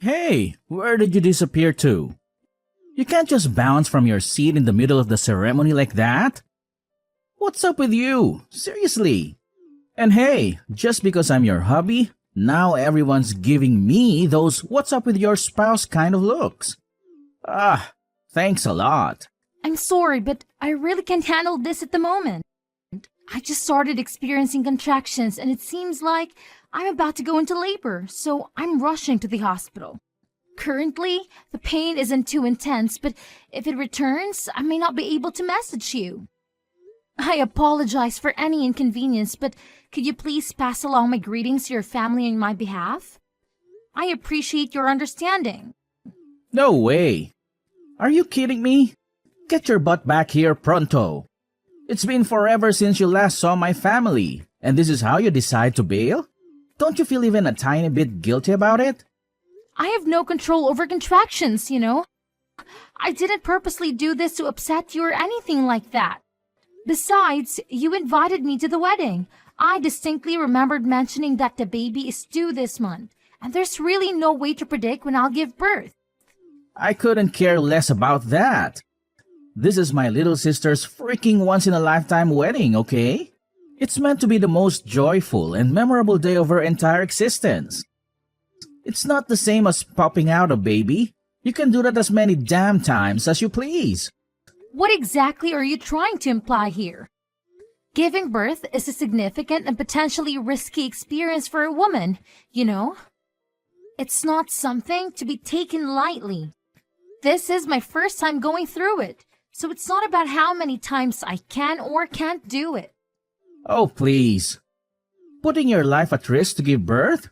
Hey, where did you disappear to? You can't just bounce from your seat in the middle of the ceremony like that. What's up with you? Seriously. And hey, just because I'm your hubby, now everyone's giving me those what's up with your spouse kind of looks. Ah, thanks a lot. I'm sorry, but I really can't handle this at the moment. I just started experiencing contractions and it seems like I'm about to go into labor, so I'm rushing to the hospital. Currently, the pain isn't too intense, but if it returns, I may not be able to message you. I apologize for any inconvenience, but could you please pass along my greetings to your family on my behalf? I appreciate your understanding. No way. Are you kidding me? Get your butt back here pronto. It's been forever since you last saw my family, and this is how you decide to bail? Don't you feel even a tiny bit guilty about it? I have no control over contractions, you know. I didn't purposely do this to upset you or anything like that. Besides, you invited me to the wedding. I distinctly remembered mentioning that the baby is due this month, and there's really no way to predict when I'll give birth. I couldn't care less about that. This is my little sister's freaking once-in-a-lifetime wedding, okay? It's meant to be the most joyful and memorable day of her entire existence. It's not the same as popping out a baby. You can do that as many damn times as you please. What exactly are you trying to imply here? Giving birth is a significant and potentially risky experience for a woman, you know? It's not something to be taken lightly. This is my first time going through it, so it's not about how many times I can or can't do it. Oh, please. Putting your life at risk to give birth?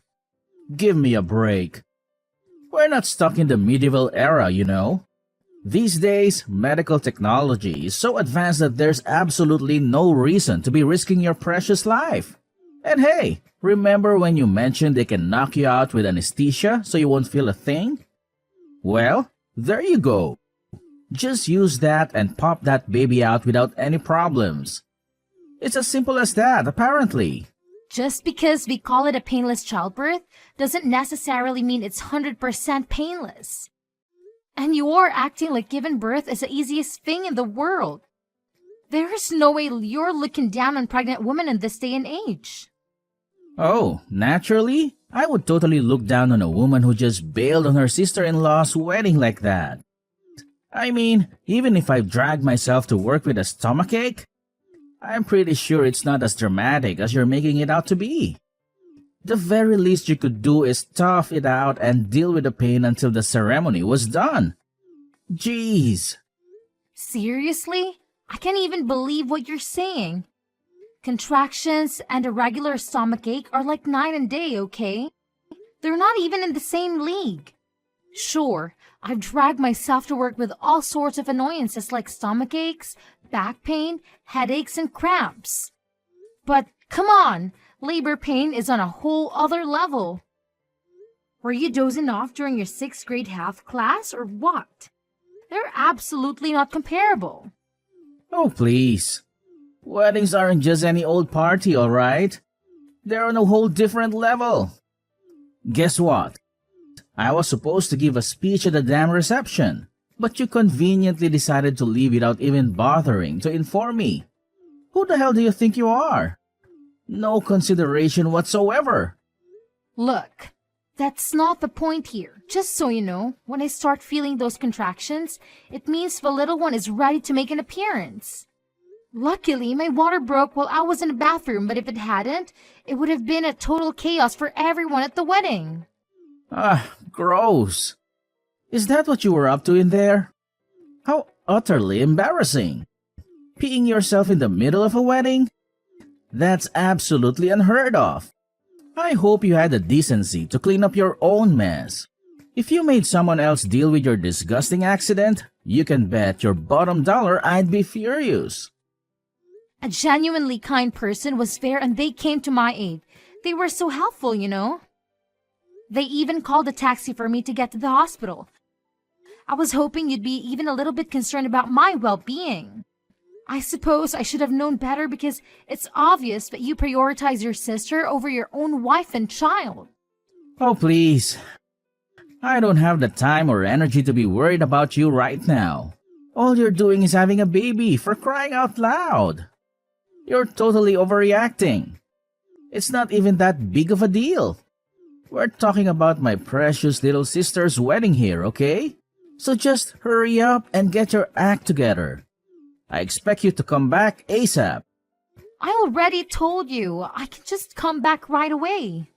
Give me a break. We're not stuck in the medieval era, you know. These days, medical technology is so advanced that there's absolutely no reason to be risking your precious life. And hey, remember when you mentioned they can knock you out with anesthesia so you won't feel a thing? Well, there you go. Just use that and pop that baby out without any problems. It's as simple as that, apparently. Just because we call it a painless childbirth doesn't necessarily mean it's 100% painless. And you are acting like giving birth is the easiest thing in the world. There is no way you're looking down on pregnant women in this day and age. Oh, naturally, I would totally look down on a woman who just bailed on her sister-in-law's wedding like that. I mean, even if I drag myself to work with a stomachache, I'm pretty sure it's not as dramatic as you're making it out to be. The very least you could do is tough it out and deal with the pain until the ceremony was done. Jeez. Seriously? I can't even believe what you're saying. Contractions and a regular stomachache are like night and day, okay? They're not even in the same league. Sure, I've dragged myself to work with all sorts of annoyances like stomachaches, back pain, headaches, and cramps. But come on, labor pain is on a whole other level. Were you dozing off during your 6th grade health class or what? They're absolutely not comparable. Oh, please. Weddings aren't just any old party, alright? They're on a whole different level. Guess what? I was supposed to give a speech at the damn reception, but you conveniently decided to leave without even bothering to inform me. Who the hell do you think you are? No consideration whatsoever. Look, that's not the point here. Just so you know, when I start feeling those contractions, it means the little one is ready to make an appearance. Luckily, my water broke while I was in the bathroom, but if it hadn't, it would have been a total chaos for everyone at the wedding. Ah, gross. Is that what you were up to in there? How utterly embarrassing. Peeing yourself in the middle of a wedding? That's absolutely unheard of. I hope you had the decency to clean up your own mess. If you made someone else deal with your disgusting accident, you can bet your bottom dollar I'd be furious. A genuinely kind person was there and they came to my aid. They were so helpful, you know. They even called a taxi for me to get to the hospital. I was hoping you'd be even a little bit concerned about my well-being. I suppose I should have known better because it's obvious that you prioritize your sister over your own wife and child. Oh, please. I don't have the time or energy to be worried about you right now. All you're doing is having a baby, for crying out loud. You're totally overreacting. It's not even that big of a deal. We're talking about my precious little sister's wedding here, okay? So just hurry up and get your act together. I expect you to come back ASAP. I already told you, I can just come back right away.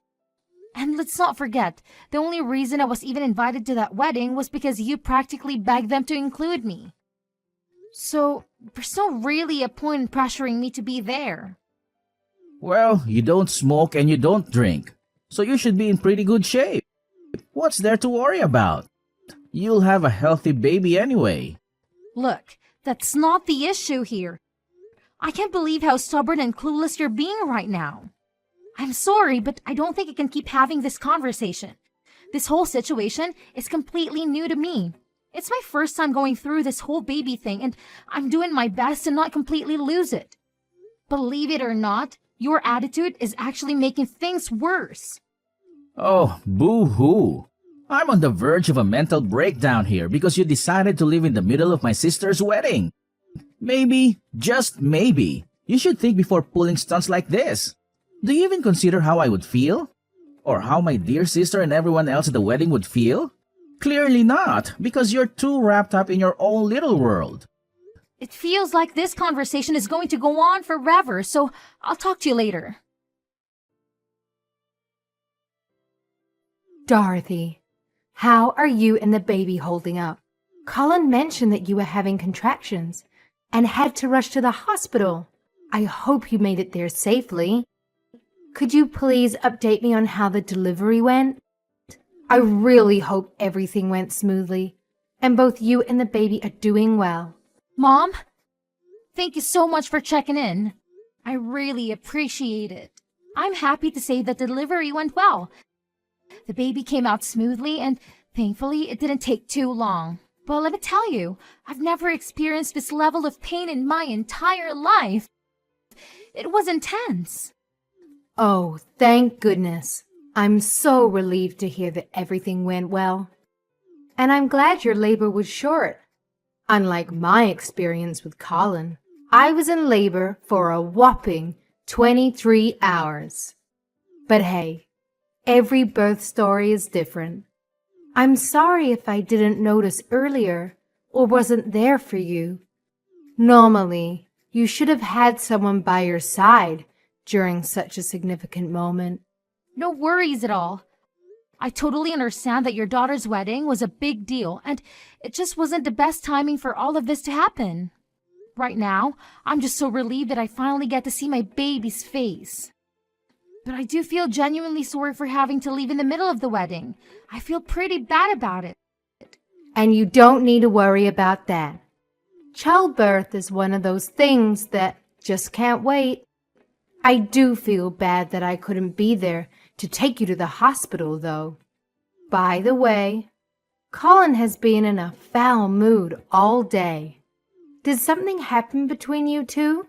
And let's not forget, the only reason I was even invited to that wedding was because you practically begged them to include me. So, there's not really a point in pressuring me to be there. Well, you don't smoke and you don't drink, so you should be in pretty good shape. What's there to worry about? You'll have a healthy baby anyway. Look, that's not the issue here. I can't believe how stubborn and clueless you're being right now. I'm sorry, but I don't think I can keep having this conversation. This whole situation is completely new to me. It's my first time going through this whole baby thing, and I'm doing my best to not completely lose it. Believe it or not, your attitude is actually making things worse. Oh, boo-hoo. I'm on the verge of a mental breakdown here because you decided to live in the middle of my sister's wedding. Maybe, just maybe, you should think before pulling stunts like this. Do you even consider how I would feel? Or how my dear sister and everyone else at the wedding would feel? Clearly not, because you're too wrapped up in your own little world. It feels like this conversation is going to go on forever, so I'll talk to you later. Dorothy, how are you and the baby holding up? Colin mentioned that you were having contractions and had to rush to the hospital. I hope you made it there safely. Could you please update me on how the delivery went? I really hope everything went smoothly and both you and the baby are doing well. Mom, thank you so much for checking in. I really appreciate it. I'm happy to say that the delivery went well. The baby came out smoothly and thankfully it didn't take too long. But let me tell you, I've never experienced this level of pain in my entire life. It was intense. Oh, thank goodness. I'm so relieved to hear that everything went well. And I'm glad your labor was short. Unlike my experience with Colin, I was in labor for a whopping 23 hours. But hey, every birth story is different. I'm sorry if I didn't notice earlier or wasn't there for you. Normally, you should have had someone by your side during such a significant moment. No worries at all. I totally understand that your daughter's wedding was a big deal, and it just wasn't the best timing for all of this to happen. Right now, I'm just so relieved that I finally get to see my baby's face. But I do feel genuinely sorry for having to leave in the middle of the wedding. I feel pretty bad about it. And you don't need to worry about that. Childbirth is one of those things that just can't wait. I do feel bad that I couldn't be there to take you to the hospital, though. By the way, Colin has been in a foul mood all day. Did something happen between you two?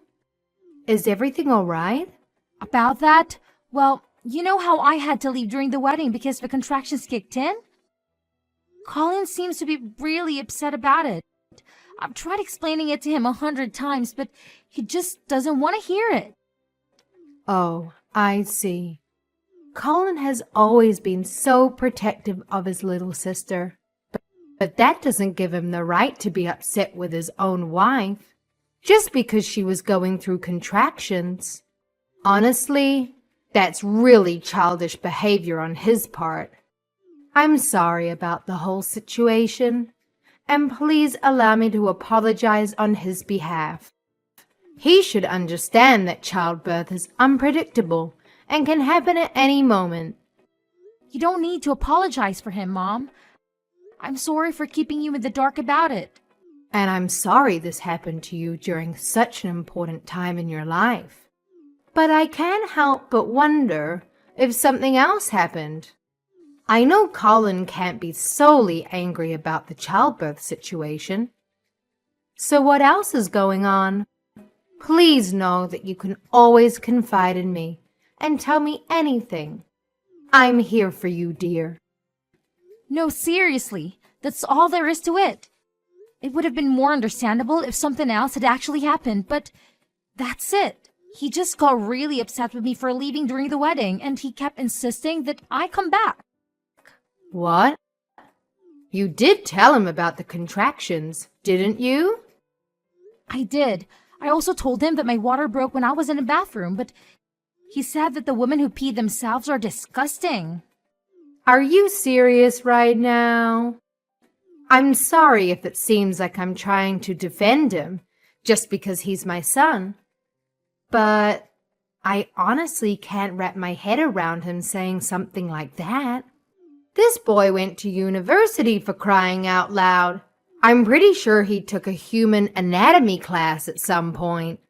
Is everything all right? About that, well, you know how I had to leave during the wedding because the contractions kicked in? Colin seems to be really upset about it. I've tried explaining it to him 100 times, but he just doesn't want to hear it. Oh, I see. Colin has always been so protective of his little sister. But that doesn't give him the right to be upset with his own wife, just because she was going through contractions. Honestly, that's really childish behavior on his part. I'm sorry about the whole situation, and please allow me to apologize on his behalf. He should understand that childbirth is unpredictable and can happen at any moment. You don't need to apologize for him, Mom. I'm sorry for keeping you in the dark about it. And I'm sorry this happened to you during such an important time in your life. But I can't help but wonder if something else happened. I know Colin can't be solely angry about the childbirth situation. So what else is going on? Please know that you can always confide in me and tell me anything. I'm here for you, dear. No, seriously, that's all there is to it. It would have been more understandable if something else had actually happened, but that's it. He just got really upset with me for leaving during the wedding, and he kept insisting that I come back. What? You did tell him about the contractions, didn't you? I did. I also told him that my water broke when I was in the bathroom, but he said that the women who pee themselves are disgusting. Are you serious right now? I'm sorry if it seems like I'm trying to defend him just because he's my son. But I honestly can't wrap my head around him saying something like that. This boy went to university, for crying out loud. I'm pretty sure he took a human anatomy class at some point.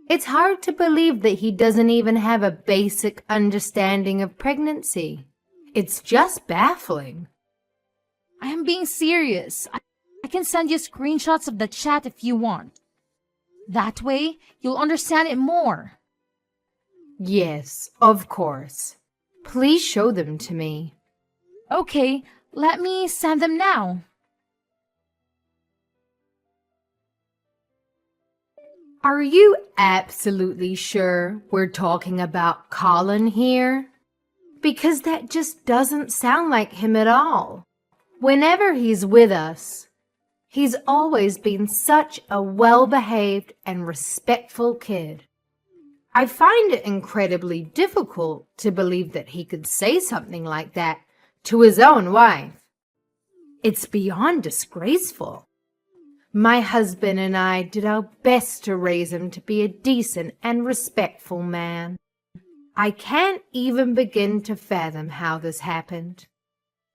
It's hard to believe that he doesn't even have a basic understanding of pregnancy. It's just baffling. I am being serious. I can send you screenshots of the chat if you want. That way, you'll understand it more. Yes, of course. Please show them to me. Okay, let me send them now. Are you absolutely sure we're talking about Colin here? Because that just doesn't sound like him at all. Whenever he's with us, he's always been such a well-behaved and respectful kid. I find it incredibly difficult to believe that he could say something like that to his own wife. It's beyond disgraceful. My husband and I did our best to raise him to be a decent and respectful man. I can't even begin to fathom how this happened.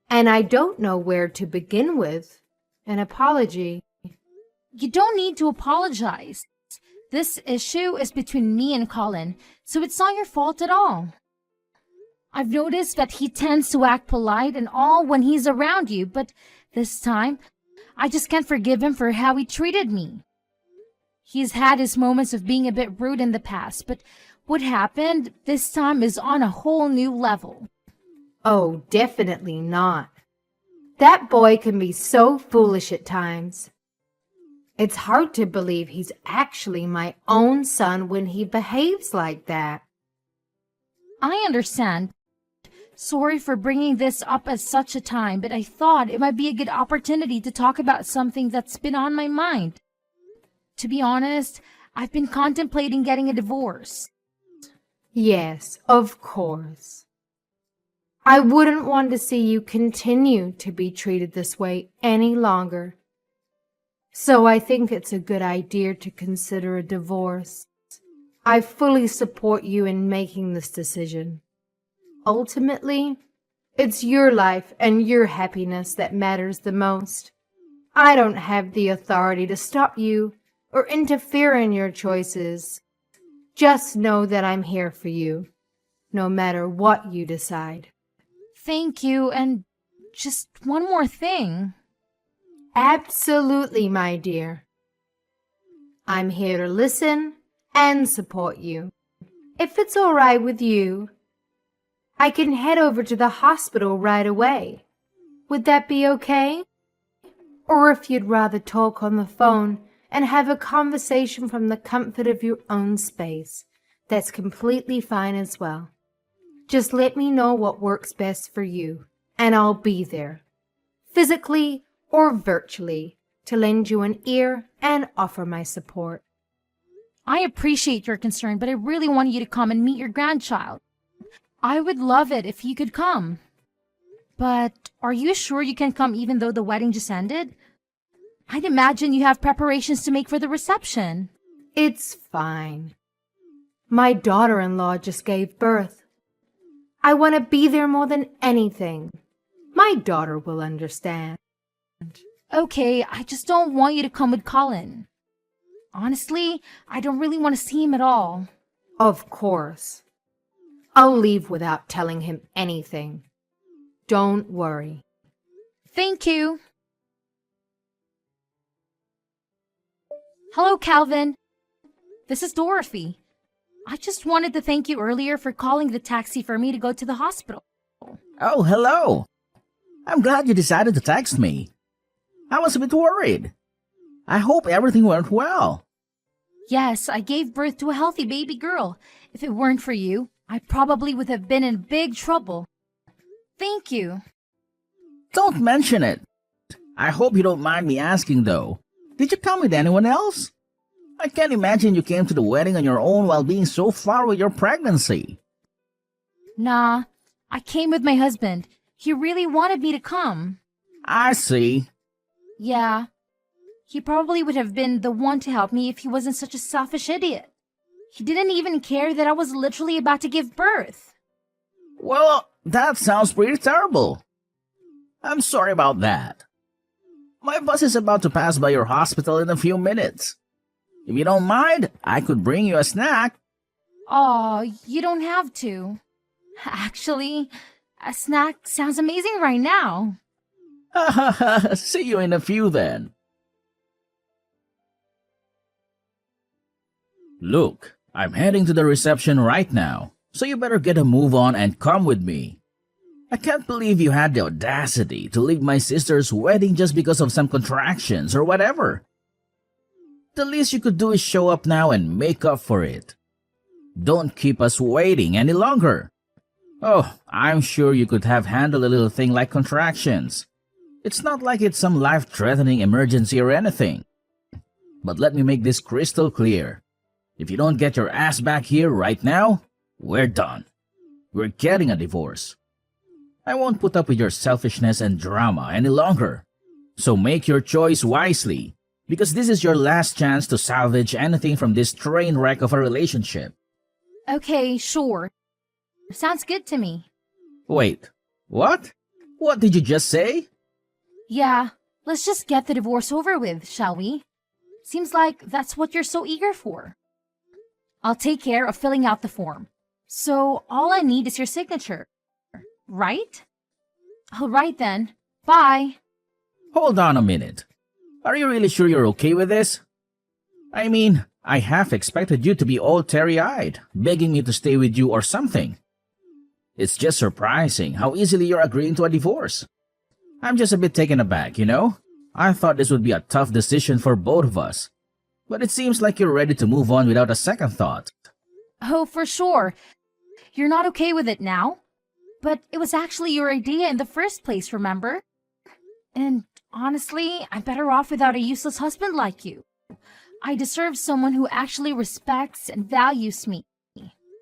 And I don't know where to begin with an apology. You don't need to apologize. This issue is between me and Colin, so it's not your fault at all. I've noticed that he tends to act polite and all when he's around you, but this time, I just can't forgive him for how he treated me. He's had his moments of being a bit rude in the past, but what happened this time is on a whole new level. Oh, definitely not. That boy can be so foolish at times. It's hard to believe he's actually my own son when he behaves like that. I understand. Sorry for bringing this up at such a time, but I thought it might be a good opportunity to talk about something that's been on my mind. To be honest, I've been contemplating getting a divorce. Yes, of course. I wouldn't want to see you continue to be treated this way any longer. So I think it's a good idea to consider a divorce. I fully support you in making this decision. Ultimately, it's your life and your happiness that matters the most. I don't have the authority to stop you or interfere in your choices. Just know that I'm here for you, no matter what you decide. Thank you, and just one more thing. Absolutely, my dear. I'm here to listen and support you. If it's all right with you, I can head over to the hospital right away. Would that be okay? Or if you'd rather talk on the phone and have a conversation from the comfort of your own space, that's completely fine as well. Just let me know what works best for you, and I'll be there, physically or virtually, to lend you an ear and offer my support. I appreciate your concern, but I really want you to come and meet your grandchild. I would love it if you could come. But are you sure you can come even though the wedding just ended? I'd imagine you have preparations to make for the reception. It's fine. My daughter-in-law just gave birth. I want to be there more than anything. My daughter will understand. Okay, I just don't want you to come with Colin. Honestly, I don't really want to see him at all. Of course. I'll leave without telling him anything. Don't worry. Thank you. Hello, Calvin. This is Dorothy. I just wanted to thank you earlier for calling the taxi for me to go to the hospital. Oh, hello. I'm glad you decided to text me. I was a bit worried. I hope everything went well. Yes, I gave birth to a healthy baby girl. If it weren't for you, I probably would have been in big trouble. Thank you. Don't mention it. I hope you don't mind me asking though. Did you come with anyone else? I can't imagine you came to the wedding on your own while being so far with your pregnancy. Nah, I came with my husband. He really wanted me to come. I see. Yeah. He probably would have been the one to help me if he wasn't such a selfish idiot. He didn't even care that I was literally about to give birth. Well, that sounds pretty terrible. I'm sorry about that. My bus is about to pass by your hospital in a few minutes. If you don't mind, I could bring you a snack. Oh, you don't have to. Actually, a snack sounds amazing right now. See you in a few then. Look, I'm heading to the reception right now, so you better get a move on and come with me. I can't believe you had the audacity to leave my sister's wedding just because of some contractions or whatever. The least you could do is show up now and make up for it. Don't keep us waiting any longer. Oh, I'm sure you could have handled a little thing like contractions. It's not like it's some life-threatening emergency or anything. But let me make this crystal clear. If you don't get your ass back here right now, we're done. We're getting a divorce. I won't put up with your selfishness and drama any longer. So make your choice wisely, because this is your last chance to salvage anything from this train wreck of a relationship. Okay, sure. Sounds good to me. Wait, what? What did you just say? Yeah, let's just get the divorce over with, shall we? Seems like that's what you're so eager for. I'll take care of filling out the form. So all I need is your signature. Right? All right then. Bye. Hold on a minute. Are you really sure you're okay with this? I mean, I half expected you to be all teary-eyed, begging me to stay with you or something. It's just surprising how easily you're agreeing to a divorce. I'm just a bit taken aback, you know? I thought this would be a tough decision for both of us. But it seems like you're ready to move on without a second thought. Oh, for sure. You're not okay with it now? But it was actually your idea in the first place, remember? And honestly, I'm better off without a useless husband like you. I deserve someone who actually respects and values me.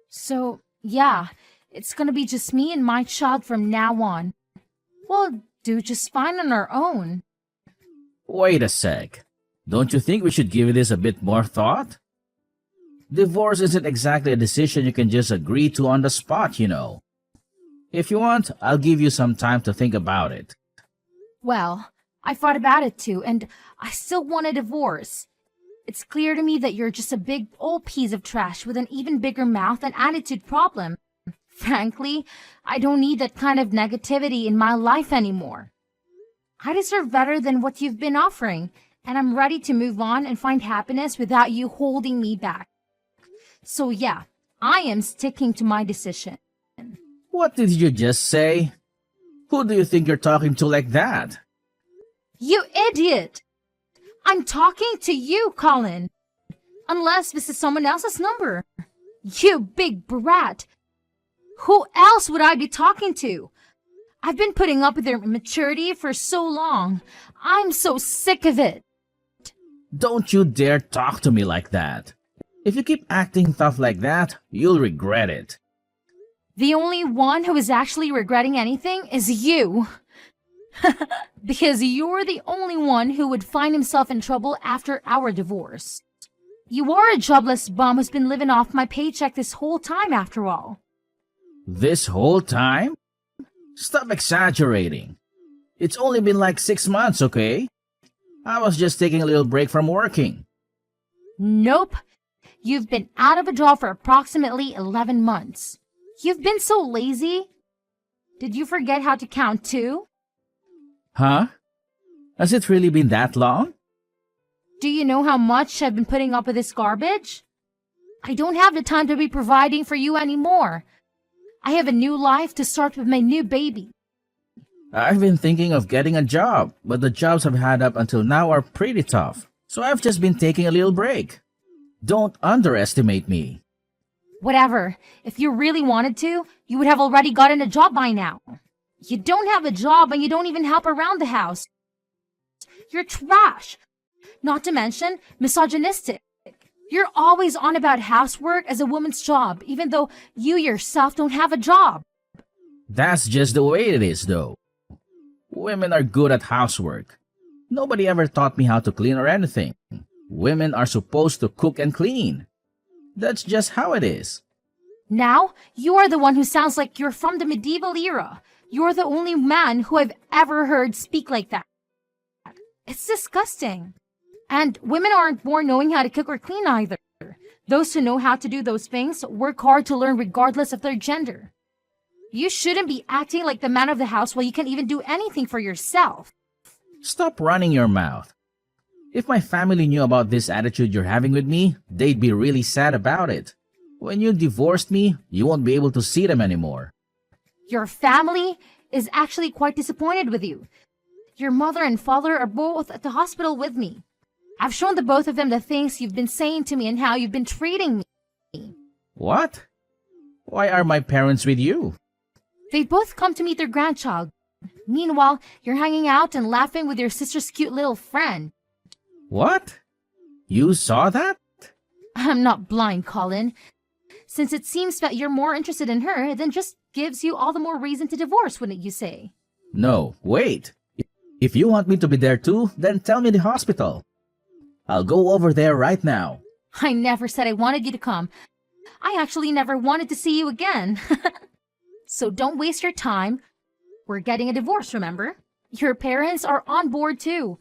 So, yeah, it's gonna be just me and my child from now on. We'll do just fine on our own. Wait a sec. Don't you think we should give this a bit more thought? Divorce isn't exactly a decision you can just agree to on the spot, you know. If you want, I'll give you some time to think about it. Well, I thought about it too, and I still want a divorce. It's clear to me that you're just a big old piece of trash with an even bigger mouth and attitude problem. Frankly, I don't need that kind of negativity in my life anymore. I deserve better than what you've been offering, and I'm ready to move on and find happiness without you holding me back. So yeah, I am sticking to my decision. What did you just say? Who do you think you're talking to like that? You idiot! I'm talking to you, Colin. Unless this is someone else's number. You big brat. Who else would I be talking to? I've been putting up with their immaturity for so long. I'm so sick of it. Don't you dare talk to me like that. If you keep acting tough like that, you'll regret it. The only one who is actually regretting anything is you. Because you're the only one who would find himself in trouble after our divorce. You are a jobless bum who's been living off my paycheck this whole time after all. This whole time? Stop exaggerating. It's only been like 6 months, okay? I was just taking a little break from working. Nope. You've been out of a job for approximately 11 months. You've been so lazy. Did you forget how to count too? Huh? Has it really been that long? Do you know how much I've been putting up with this garbage? I don't have the time to be providing for you anymore. I have a new life to start with my new baby. I've been thinking of getting a job, but the jobs I've had up until now are pretty tough. So I've just been taking a little break. Don't underestimate me. Whatever. If you really wanted to, you would have already gotten a job by now. You don't have a job and you don't even help around the house. You're trash. Not to mention misogynistic. You're always on about housework as a woman's job, even though you yourself don't have a job. That's just the way it is, though. Women are good at housework. Nobody ever taught me how to clean or anything. Women are supposed to cook and clean. That's just how it is. Now, you are the one who sounds like you're from the medieval era. You're the only man who I've ever heard speak like that. It's disgusting. And women aren't born knowing how to cook or clean either. Those who know how to do those things work hard to learn regardless of their gender. You shouldn't be acting like the man of the house while you can't even do anything for yourself. Stop running your mouth. If my family knew about this attitude you're having with me, they'd be really sad about it. When you divorced me, you won't be able to see them anymore. Your family is actually quite disappointed with you. Your mother and father are both at the hospital with me. I've shown the both of them the things you've been saying to me and how you've been treating me. What? Why are my parents with you? They both come to meet their grandchild. Meanwhile, you're hanging out and laughing with your sister's cute little friend. What? You saw that? I'm not blind, Colin. Since it seems that you're more interested in her, then just gives you all the more reason to divorce, wouldn't you say? No, wait. If you want me to be there too, then tell me the hospital. I'll go over there right now. I never said I wanted you to come. I actually never wanted to see you again. So don't waste your time. We're getting a divorce, remember? Your parents are on board too.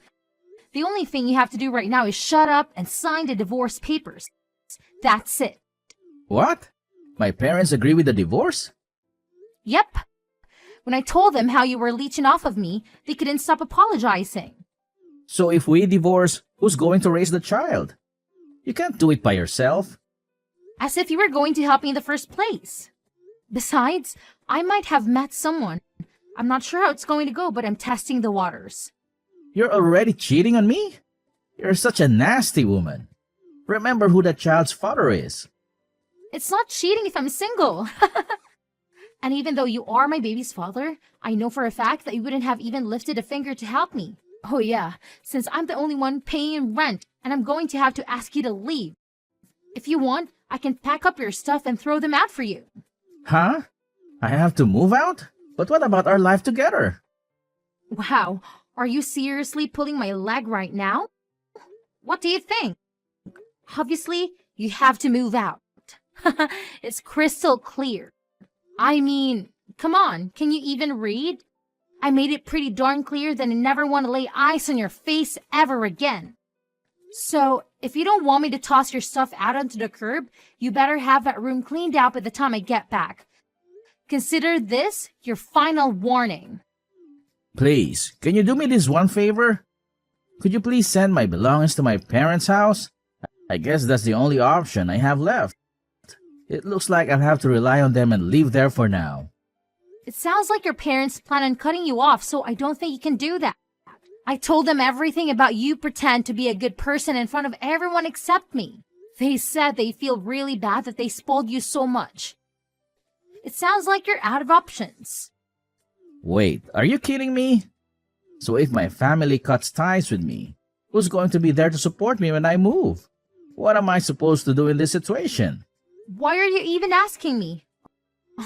The only thing you have to do right now is shut up and sign the divorce papers. That's it. What? My parents agree with the divorce? Yep. When I told them how you were leeching off of me, they couldn't stop apologizing. So if we divorce, who's going to raise the child? You can't do it by yourself. As if you were going to help me in the first place. Besides, I might have met someone. I'm not sure how it's going to go, but I'm testing the waters. You're already cheating on me? You're such a nasty woman. Remember who that child's father is. It's not cheating if I'm single. And even though you are my baby's father, I know for a fact that you wouldn't have even lifted a finger to help me. Oh yeah, since I'm the only one paying rent and I'm going to have to ask you to leave. If you want, I can pack up your stuff and throw them out for you. Huh? I have to move out? But what about our life together? Wow, are you seriously pulling my leg right now? What do you think? Obviously, you have to move out. It's crystal clear. I mean, come on, can you even read? I made it pretty darn clear that I never want to lay eyes on your face ever again. So, if you don't want me to toss your stuff out onto the curb, you better have that room cleaned out by the time I get back. Consider this your final warning. Please, can you do me this one favor? Could you please send my belongings to my parents' house? I guess that's the only option I have left. It looks like I'll have to rely on them and live there for now. It sounds like your parents plan on cutting you off, so I don't think you can do that. I told them everything about you pretend to be a good person in front of everyone except me. They said they feel really bad that they spoiled you so much. It sounds like you're out of options. Wait, are you kidding me? So if my family cuts ties with me, who's going to be there to support me when I move? What am I supposed to do in this situation? Why are you even asking me?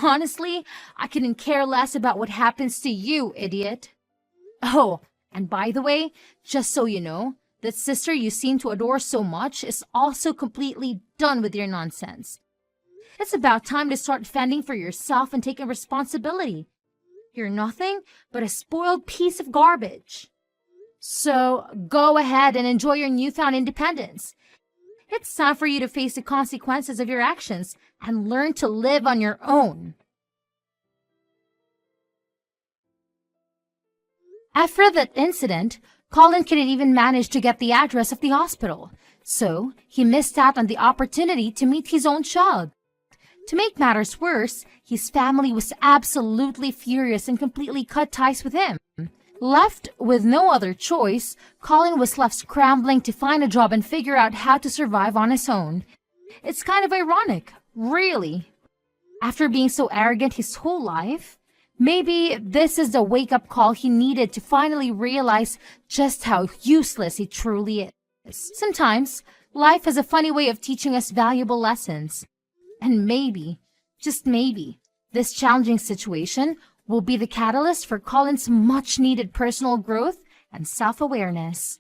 Honestly, I couldn't care less about what happens to you, idiot. Oh, and by the way, just so you know, that sister you seem to adore so much is also completely done with your nonsense. It's about time to start fending for yourself and taking responsibility. You're nothing but a spoiled piece of garbage. So go ahead and enjoy your newfound independence. It's time for you to face the consequences of your actions and learn to live on your own. After that incident, Colin couldn't even manage to get the address of the hospital, so he missed out on the opportunity to meet his own child. To make matters worse, his family was absolutely furious and completely cut ties with him. Left with no other choice, Colin was left scrambling to find a job and figure out how to survive on his own. It's kind of ironic, really. After being so arrogant his whole life, maybe this is the wake-up call he needed to finally realize just how useless he truly is. Sometimes, life has a funny way of teaching us valuable lessons. And maybe, just maybe, this challenging situation will be the catalyst for Colin's much-needed personal growth and self-awareness.